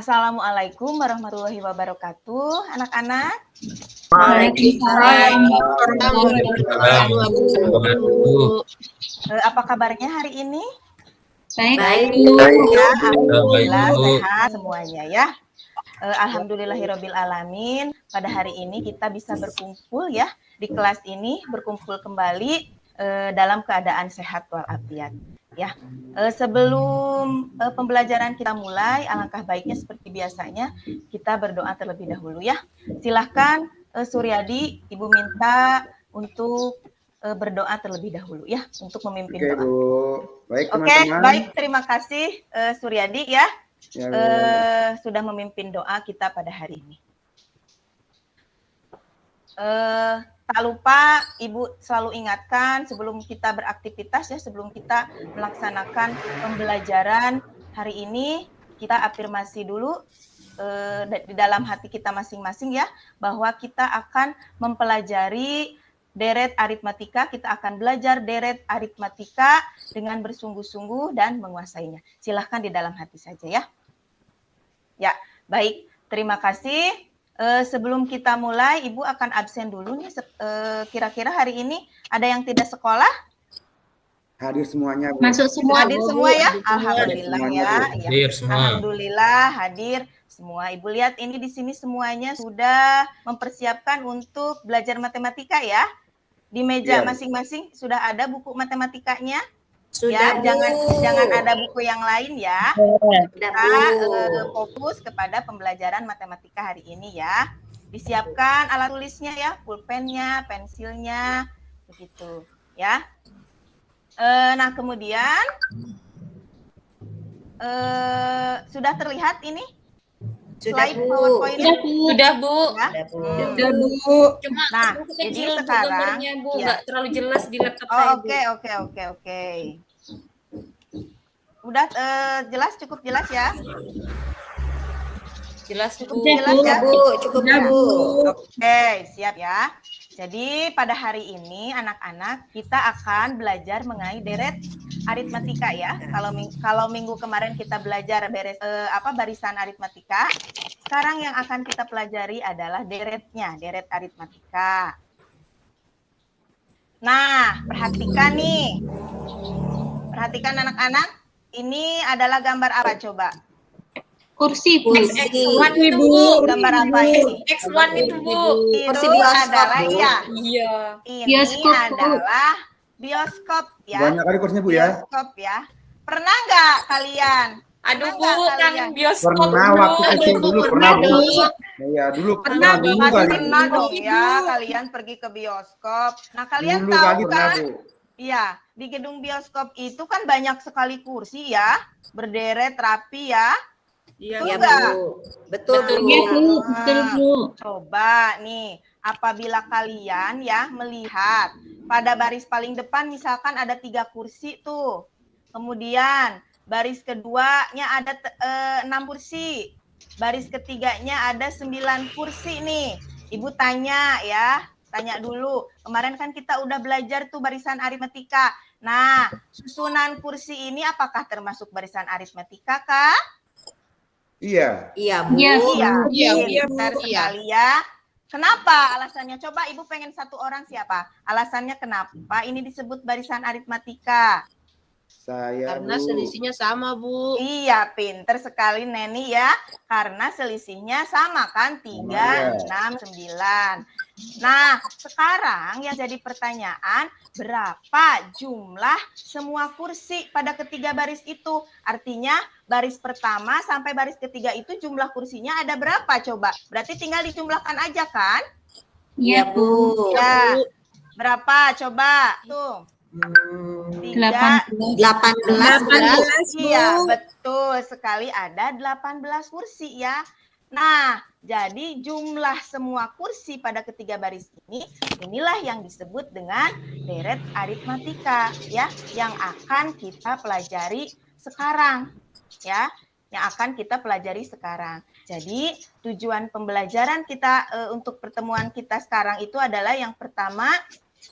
Assalamualaikum warahmatullahi wabarakatuh, anak-anak. Waalaikumsalam. Apa kabarnya hari ini? Baik. Ya, alhamdulillah sehat semuanya ya. Alhamdulillahirobbilalamin. Pada hari ini kita bisa berkumpul ya di kelas ini, berkumpul kembali dalam keadaan sehat walafiat. Ya, sebelum pembelajaran kita mulai, alangkah baiknya seperti biasanya kita berdoa terlebih dahulu ya. Silahkan Suryadi, Ibu minta untuk berdoa terlebih dahulu ya, untuk memimpin doa. Bu. Baik Oke, teman-teman. baik, terima kasih Suryadi ya, sudah memimpin doa kita pada hari ini. Tak lupa Ibu selalu ingatkan sebelum kita beraktivitas ya, sebelum kita melaksanakan pembelajaran hari ini, kita afirmasi dulu di dalam hati kita masing-masing ya, bahwa kita akan mempelajari deret aritmatika, kita akan belajar deret aritmatika dengan bersungguh-sungguh dan menguasainya. Silahkan di dalam hati saja ya. Ya, baik, terima kasih. Sebelum kita mulai, Ibu akan absen dulu nih. Kira-kira hari ini ada yang tidak sekolah? Hadir semuanya, Bu. Masuk semua. Hadir semua ya? Alhamdulillah semuanya, ya. Bu. Hadir semua. Alhamdulillah hadir semua. Ibu lihat ini di sini semuanya sudah mempersiapkan untuk belajar matematika ya. Di meja masing-masing sudah ada buku matematikanya. Sudah, ya, jangan ada buku yang lain ya. Kita fokus kepada pembelajaran matematika hari ini ya. Disiapkan alat tulisnya ya, pulpennya, pensilnya, begitu ya. Nah kemudian sudah terlihat ini slide PowerPoint? Sudah, Bu. Ya? Sudah, Bu. Cuma nah, kecil jadi sekarang gambarnya, Bu, nggak terlalu jelas di laptop saya. Oke. Udah cukup jelas ya? Jelas, cukup jelas ya, Bu. Cukup, Bu. Oke, siap ya. Jadi pada hari ini anak-anak kita akan belajar mengenai deret aritmatika ya. Kalau minggu kemarin kita belajar barisan aritmatika, sekarang yang akan kita pelajari adalah deretnya, deret aritmatika. Nah, perhatikan nih. Perhatikan anak-anak, ini adalah gambar apa coba? Kursi, Bu. X1 itu, Bu. Gambar apa ini? X1 itu, Bu. Itu adalah ya. Iya. Ini Bioskop, adalah bioskop ya. Banyak kali kursinya, Bu ya. Bioskop ya. Pernah nggak kalian? Aduh, Bu, kan bioskop. Pernah waktu kecil dulu, pernah, Bu. Iya, dulu Pernah kali. dong ya, kalian pergi ke bioskop. Nah, kalian Dulu tahu kali pernah, kan? Bu. Iya, di gedung bioskop itu kan banyak sekali kursi ya, berderet rapi ya. Iya, Bu. Betul, Bu. Coba nih, apabila kalian ya melihat pada baris paling depan misalkan ada 3 kursi tuh. Kemudian baris keduanya ada 6 kursi. Baris ketiganya ada 9 kursi nih. Ibu tanya ya, tanya dulu. Kemarin kan kita udah belajar tuh barisan aritmatika. Nah, susunan kursi ini apakah termasuk barisan aritmatika, Kak? Iya. Iya, Bu. Iya, benar sekali ya. Kenapa alasannya? Coba Ibu pengen satu orang siapa? Alasannya kenapa ini disebut barisan aritmatika? Karena selisihnya sama, Bu. Iya, pinter sekali Neni ya. Karena selisihnya sama kan, 3, 6, 9. Nah, sekarang yang jadi pertanyaan, berapa jumlah semua kursi pada ketiga baris itu? Artinya baris pertama sampai baris ketiga itu jumlah kursinya ada berapa coba? Berarti tinggal dijumlahkan aja kan? Iya, Bu. Ya. Berapa coba? Tuh. 18. Iya, betul sekali, ada 18 kursi ya. Nah, jadi jumlah semua kursi pada ketiga baris ini, inilah yang disebut dengan deret aritmatika ya, yang akan kita pelajari sekarang ya, yang akan kita pelajari sekarang. Jadi tujuan pembelajaran kita untuk pertemuan kita sekarang itu adalah yang pertama,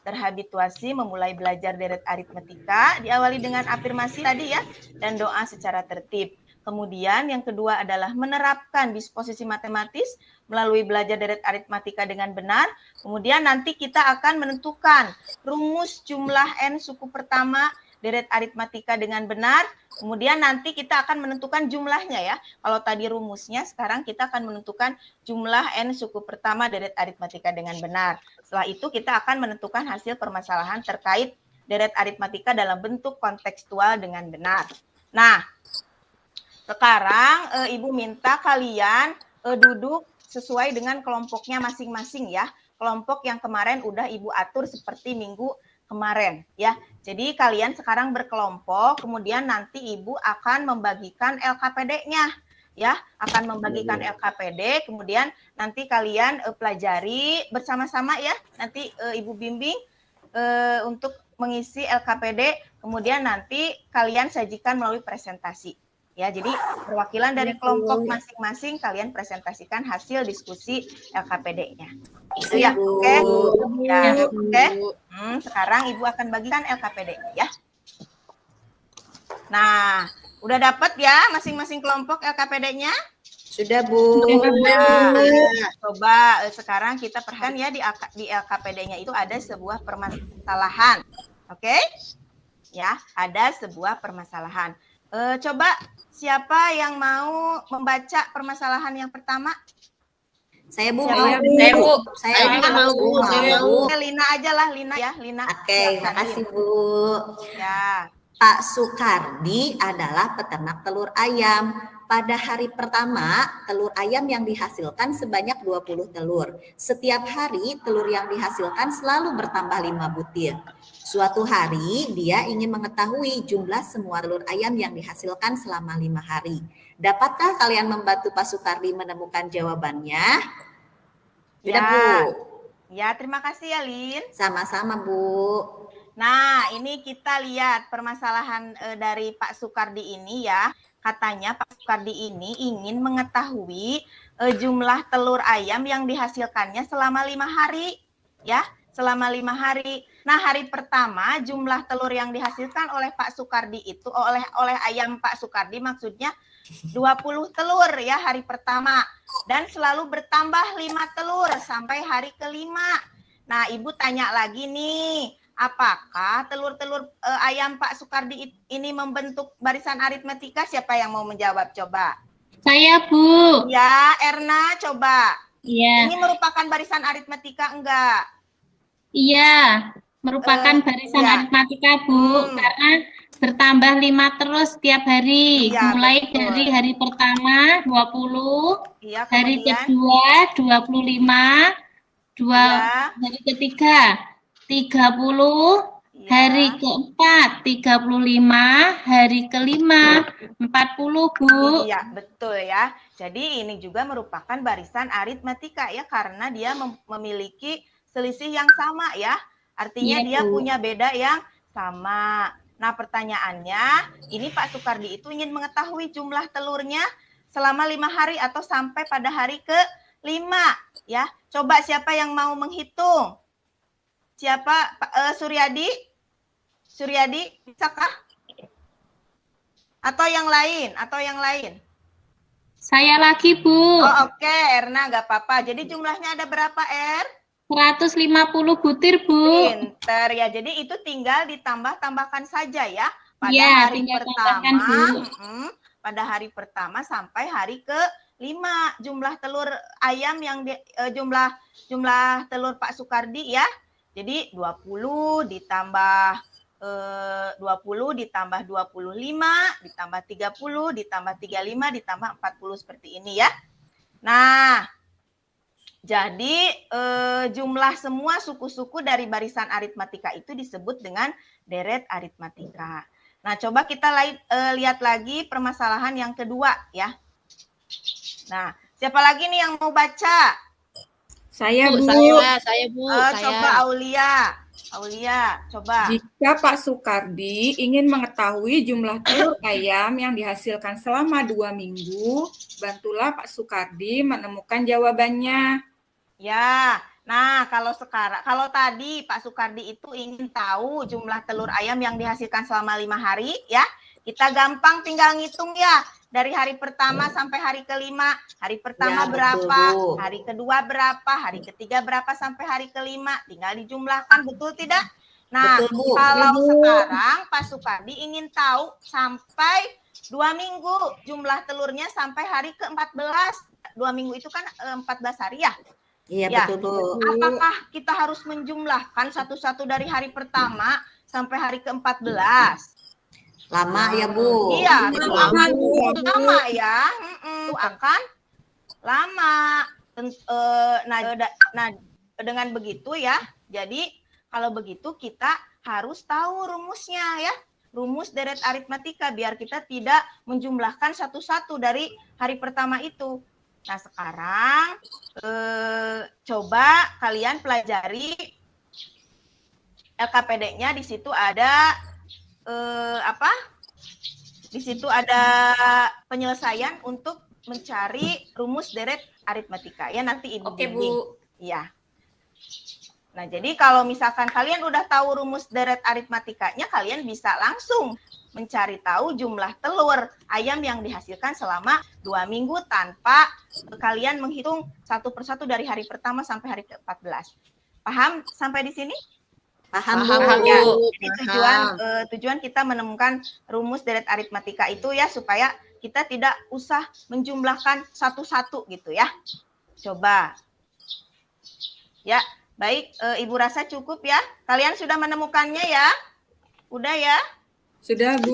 terhabituasi memulai belajar deret aritmatika, diawali dengan afirmasi tadi ya, dan doa secara tertib. Kemudian yang kedua adalah menerapkan disposisi matematis melalui belajar deret aritmatika dengan benar. Kemudian nanti kita akan menentukan rumus jumlah n suku pertama deret aritmatika dengan benar. Kemudian nanti kita akan menentukan jumlahnya ya. Kalau tadi rumusnya, sekarang kita akan menentukan jumlah n suku pertama deret aritmatika dengan benar. Setelah itu kita akan menentukan hasil permasalahan terkait deret aritmatika dalam bentuk kontekstual dengan benar. Nah, sekarang Ibu minta kalian duduk sesuai dengan kelompoknya masing-masing ya. Kelompok yang kemarin udah Ibu atur seperti minggu kemarin ya. Jadi kalian sekarang berkelompok, kemudian nanti Ibu akan membagikan LKPD-nya ya, akan membagikan LKPD, kemudian nanti kalian pelajari bersama-sama ya. Nanti Ibu bimbing untuk mengisi LKPD, kemudian nanti kalian sajikan melalui presentasi. Ya, jadi perwakilan dari kelompok masing-masing kalian presentasikan hasil diskusi LKPD-nya. Itu ya, oke? Ya, oke. Sekarang Ibu akan bagikan LKPD-nya ya. Nah, udah dapat ya masing-masing kelompok LKPD-nya? Sudah, Bu. Nah, coba sekarang kita perhatikan ya di LKPD-nya itu ada sebuah permasalahan. Oke? Ya, ada sebuah permasalahan. Coba siapa yang mau membaca permasalahan yang pertama? Saya, Bu. Saya, Bu. Saya mau, Bu. Lina aja lah, Lina ya, Lina. Oke, makasih, Bu. Ya. Pak Sukardi adalah peternak telur ayam. Pada hari pertama, telur ayam yang dihasilkan sebanyak 20 telur. Setiap hari, telur yang dihasilkan selalu bertambah 5 butir. Suatu hari, dia ingin mengetahui jumlah semua telur ayam yang dihasilkan selama 5 hari. Dapatkah kalian membantu Pak Sukardi menemukan jawabannya? Sudah, Ya. Bu? Ya, terima kasih ya, Lin. Sama-sama, Bu. Nah, ini kita lihat permasalahan dari Pak Sukardi ini ya. Katanya Pak Sukardi ini ingin mengetahui jumlah telur ayam yang dihasilkannya selama 5 hari. Ya, selama 5 hari. Nah, hari pertama jumlah telur yang dihasilkan oleh Pak Sukardi itu, oleh ayam Pak Sukardi maksudnya 20 telur ya hari pertama. Dan selalu bertambah 5 telur sampai hari kelima. Nah, Ibu tanya lagi nih. Apakah telur-telur ayam Pak Sukardi ini membentuk barisan aritmetika? Siapa yang mau menjawab? Coba. Saya, Bu. Ya, Erna, coba. Iya. Ini merupakan barisan aritmetika enggak? Iya, merupakan barisan iya. aritmatika, Bu. Karena bertambah 5 terus setiap hari. Iya, Mulai betul. dari hari pertama 20, Iya, hari kemudian kedua 25, Iya. hari ketiga 30, Iya. hari keempat 35, hari kelima 40, Bu. Iya, betul ya. Jadi ini juga merupakan barisan aritmetika ya, karena dia memiliki selisih yang sama ya. Artinya Iya, dia Bu. punya beda yang sama. Nah, pertanyaannya, ini Pak Sukardi itu ingin mengetahui jumlah telurnya selama 5 hari atau sampai pada hari ke-5 ya. Coba siapa yang mau menghitung? Siapa? Suryadi? Suryadi, bisakah? Atau yang lain? Atau yang lain? Saya lagi, Bu. Oh, oke, Erna, nggak apa-apa. Jadi jumlahnya ada berapa, Er? 150 butir, Bu. Pinter ya. Jadi itu tinggal ditambah-tambahkan saja ya. Pada Iya, hari tinggal pertama, tambahkan, Bu. pada hari pertama sampai hari ke-5 jumlah telur ayam yang jumlah telur Pak Sukardi ya. Jadi 20 ditambah 20 ditambah 25 ditambah 30 ditambah 35 ditambah 40 seperti ini ya. Nah, jadi jumlah semua suku-suku dari barisan aritmatika itu disebut dengan deret aritmatika. Nah, coba kita lihat lagi permasalahan yang kedua ya. Nah, siapa lagi nih yang mau baca? Saya, Bu. Saya, Bu. Coba Aulia, coba. Jika Pak Sukardi ingin mengetahui jumlah telur ayam yang dihasilkan selama 2 minggu, bantulah Pak Sukardi menemukan jawabannya. Ya, nah kalau tadi Pak Sukardi itu ingin tahu jumlah telur ayam yang dihasilkan selama 5 hari, ya, kita gampang tinggal ngitung ya. dari hari pertama sampai hari kelima. Hari pertama Ya, betul, berapa, Bu. hari kedua berapa, hari ketiga berapa sampai hari kelima. Tinggal dijumlahkan, betul tidak? Nah, Betul, Bu. kalau Betul, Bu. sekarang Pak Sukardi ingin tahu sampai 2 minggu jumlah telurnya sampai hari ke-14. 2 minggu itu kan 14 hari ya. Iya, Ya. betul, Bu. Apakah kita harus menjumlahkan satu-satu dari hari pertama sampai hari ke-14? Lama ya, Bu. Iya, Lama, Bu. lama ya. Itu akan lama. Nah, dengan begitu ya. Jadi kalau begitu kita harus tahu rumusnya ya. Rumus deret aritmatika biar kita tidak menjumlahkan satu-satu dari hari pertama itu. Nah, sekarang coba kalian pelajari LKPD-nya. Di situ ada Di situ ada penyelesaian untuk mencari rumus deret aritmatika. Ya, nanti Ibu Oke, bimbing. Bu. Iya. Nah, jadi kalau misalkan kalian udah tahu rumus deret aritmatikanya, kalian bisa langsung mencari tahu jumlah telur ayam yang dihasilkan selama 2 minggu tanpa kalian menghitung satu persatu dari hari pertama sampai hari ke-14. Paham sampai di sini? Paham, Paham, Bu. Ya, Bu. jadi tujuan kita menemukan rumus deret aritmatika itu ya supaya kita tidak usah menjumlahkan satu-satu gitu ya. Coba. Ya, baik, Ibu rasa cukup ya. Kalian sudah menemukannya ya? Udah ya? Sudah, Bu.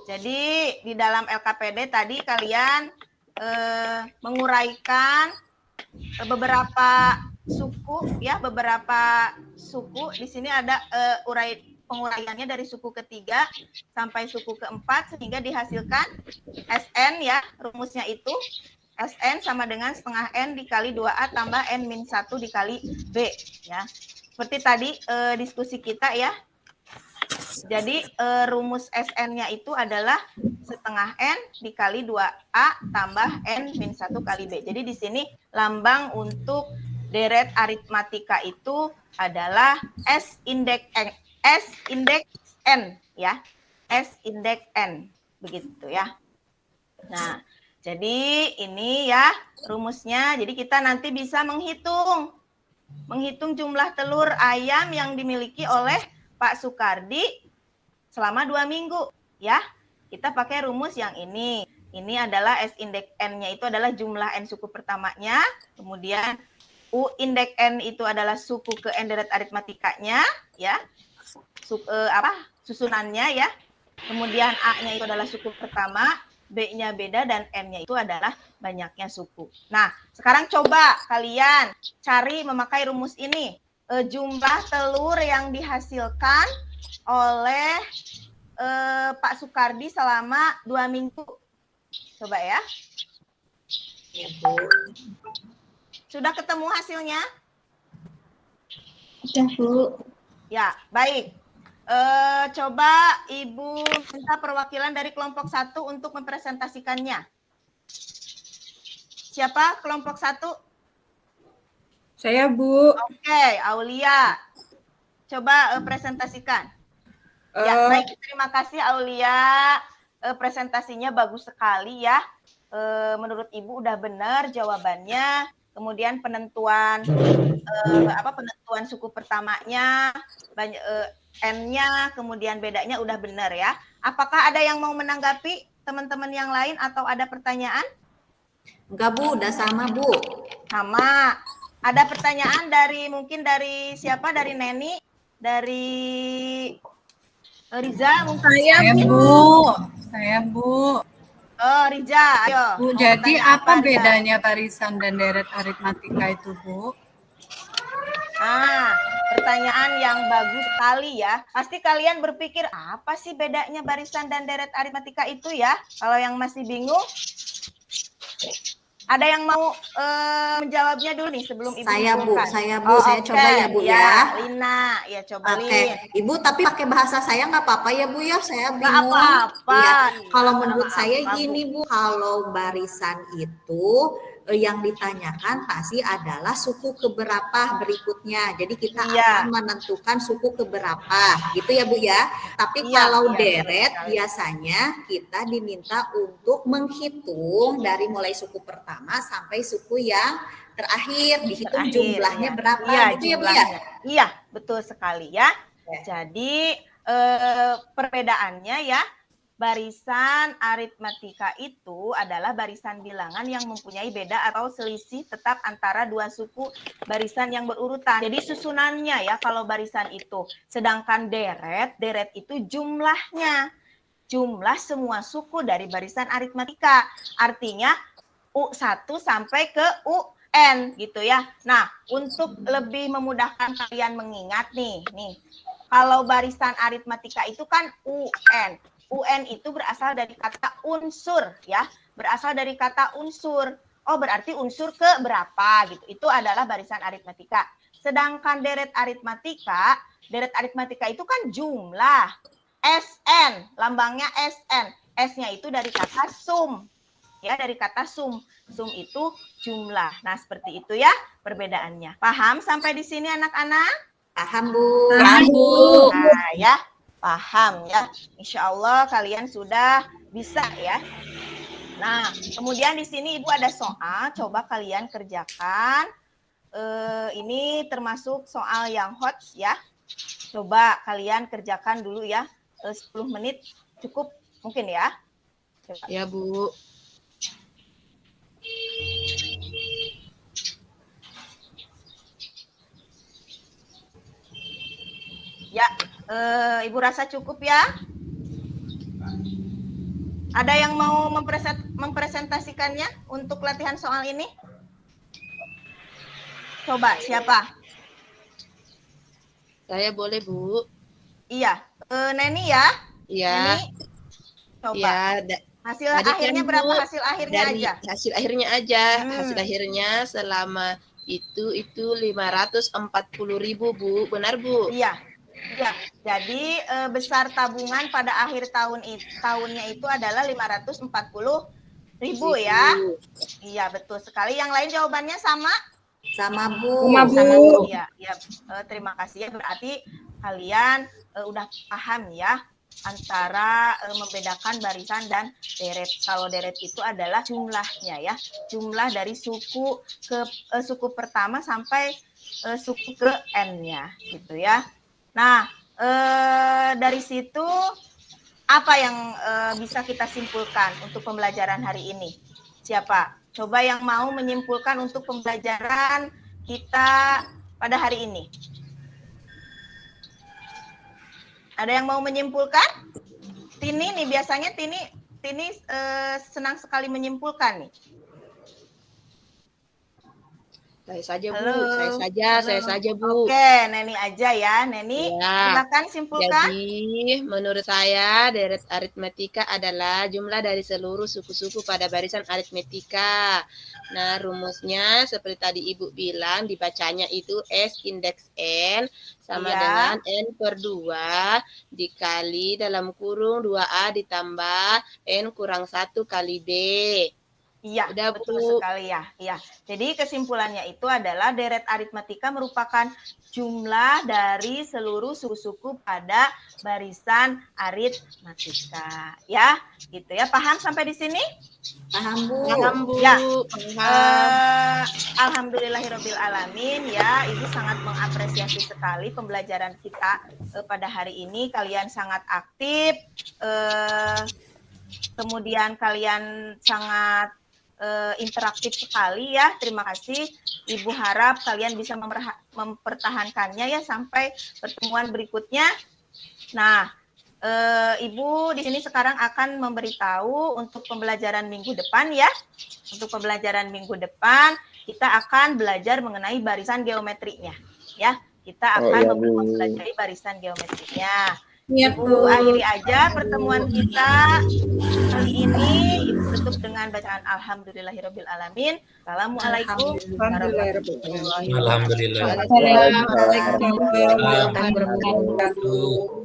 Jadi di dalam LKPD tadi kalian menguraikan beberapa suku ya, beberapa suku. Di sini ada penguraiannya dari suku ketiga sampai suku keempat sehingga dihasilkan SN ya, rumusnya itu SN sama dengan setengah N dikali 2A tambah N min 1 dikali B ya. Seperti tadi diskusi kita ya. Jadi rumus SN-nya itu adalah setengah N dikali 2A tambah N min 1 kali B. Jadi di sini lambang untuk deret aritmatika itu adalah S indeks N ya. S indeks N begitu ya. Nah, jadi ini ya rumusnya. Jadi kita nanti bisa menghitung jumlah telur ayam yang dimiliki oleh Pak Sukardi selama 2 minggu ya. Kita pakai rumus yang ini. Ini adalah S indeks N-nya itu adalah jumlah N suku pertamanya, kemudian U indeks N itu adalah suku ke N deret aritmatikanya ya. Susunannya ya. Kemudian A-nya itu adalah suku pertama, B-nya beda, dan N-nya itu adalah banyaknya suku. Nah, sekarang coba kalian cari memakai rumus ini. Jumlah telur yang dihasilkan oleh Pak Sukardi selama 2 minggu. Coba ya. Ya, Bu. Sudah ketemu hasilnya? Sudah, Bu. Ya, baik. Coba Ibu minta perwakilan dari kelompok 1 untuk mempresentasikannya. Siapa kelompok 1? Saya, Bu. Oke, Aulia. Coba presentasikan. Ya, baik. Terima kasih Aulia. Presentasinya bagus sekali ya. Menurut Ibu udah benar jawabannya. Kemudian penentuan penentuan suku pertamanya, N-nya, kemudian bedanya udah benar ya. Apakah ada yang mau menanggapi teman-teman yang lain atau ada pertanyaan? Enggak, Bu, udah sama, Bu. Sama. Ada pertanyaan mungkin dari siapa? Dari Neni, dari Riza mungkin. Saya Bu. Oh, Riza, ayo. Bu, Mau jadi bertanya apa Riza? bedanya barisan dan deret aritmatika itu, Bu? Pertanyaan yang bagus sekali ya. Pasti kalian berpikir, apa sih bedanya barisan dan deret aritmatika itu ya? Kalau yang masih bingung, ada yang mau menjawabnya dulu nih sebelum Ibu Saya, Bu. menyimpulkan? Saya, Bu. Saya oke. coba ya, Bu, ya. Lina, ya coba Oke, Lin. Ibu, tapi pakai bahasa saya nggak apa-apa ya, Bu, ya? Saya Nggak bingung. apa-apa. Iya. Kalau Nggak menurut saya apa-apa, Bu. gini, Bu. Kalau barisan itu yang ditanyakan pasti adalah suku keberapa berikutnya. Jadi kita akan menentukan suku keberapa, gitu ya Bu ya. Tapi kalau deret biasanya kita diminta untuk menghitung dari mulai suku pertama sampai suku yang terakhir, dihitung jumlahnya berapa, gitu ya Bu ya. Iya, betul sekali ya. Jadi perbedaannya ya, barisan aritmatika itu adalah barisan bilangan yang mempunyai beda atau selisih tetap antara dua suku barisan yang berurutan. Jadi susunannya ya kalau barisan itu. Sedangkan deret itu jumlahnya. Jumlah semua suku dari barisan aritmatika. Artinya U1 sampai ke UN gitu ya. Nah, untuk lebih memudahkan kalian mengingat nih. Kalau barisan aritmatika itu kan UN. UN itu berasal dari kata unsur ya, berasal dari kata unsur. Oh, berarti unsur ke berapa gitu. Itu adalah barisan aritmatika. Sedangkan deret aritmatika itu kan jumlah. SN, lambangnya SN. S-nya itu dari kata sum. Ya, dari kata sum. Sum itu jumlah. Nah, seperti itu ya perbedaannya. Paham sampai di sini anak-anak? Paham Bu. Paham Bu. Nah, ya. Paham ya, insya Allah kalian sudah bisa ya. Nah, kemudian di sini Ibu ada soal, coba kalian kerjakan. Ini termasuk soal yang hot ya. Coba kalian kerjakan dulu ya, 10 menit cukup mungkin ya. Coba. Ya Bu. Ya. Ibu rasa cukup ya? Ada yang mau mempresentasikannya untuk latihan soal ini? Coba, siapa? Saya boleh, Bu. Iya. Neni ya? Iya. Neni, coba. Ya, hasil akhirnya kan, berapa Bu, hasil akhirnya dari aja? Hasil akhirnya aja. Hasil akhirnya selama itu 540.000, Bu. Benar, Bu? Iya. Ya, jadi besar tabungan pada akhir tahunnya itu adalah 540.000 ya. Iya, betul sekali. Yang lain jawabannya sama? Sama Bu. Sama Bu. Sama Bu. Ya, terima kasih ya. Berarti kalian udah paham ya antara membedakan barisan dan deret. Kalau deret itu adalah jumlahnya ya. Jumlah dari suku pertama sampai suku ke N-nya gitu ya. Nah, dari situ apa yang bisa kita simpulkan untuk pembelajaran hari ini? Siapa? Coba yang mau menyimpulkan untuk pembelajaran kita pada hari ini. Ada yang mau menyimpulkan? Tini nih, biasanya Tini senang sekali menyimpulkan nih. Saya saja, Bu. Halo. Saya saja, Bu. Oke, Neni aja ya. Neni, silakan simpulkan. Jadi, menurut saya, deret aritmatika adalah jumlah dari seluruh suku-suku pada barisan aritmatika. Nah, rumusnya seperti tadi Ibu bilang, dibacanya itu S indeks N sama dengan N per 2 dikali dalam kurung 2A ditambah N kurang 1 kali B. Iya, udah, betul Bu. sekali ya. Iya. Jadi kesimpulannya itu adalah deret aritmatika merupakan jumlah dari seluruh suku-suku pada barisan aritmatika. Ya, gitu ya. Paham sampai di sini? Paham Bu. Paham, Bu. Ya. Paham. Alhamdulillahirabbil alamin ya. Ibu sangat mengapresiasi sekali pembelajaran kita pada hari ini. Kalian sangat aktif. Kemudian kalian sangat interaktif sekali ya. Terima kasih. Ibu harap kalian bisa mempertahankannya ya sampai pertemuan berikutnya. Nah, Ibu di sini sekarang akan memberitahu untuk pembelajaran minggu depan ya. Untuk pembelajaran minggu depan kita akan belajar mengenai barisan geometrinya ya. Kita akan mempelajari barisan geometrinya. Ibu akhiri aja pertemuan kita kali ini. Ibu tutup dengan bacaan Alhamdulillahirabbil alamin. Assalamualaikum warahmatullahi wabarakatuh. Alhamdulillah. Waalaikumsalam warahmatullahi wabarakatuh.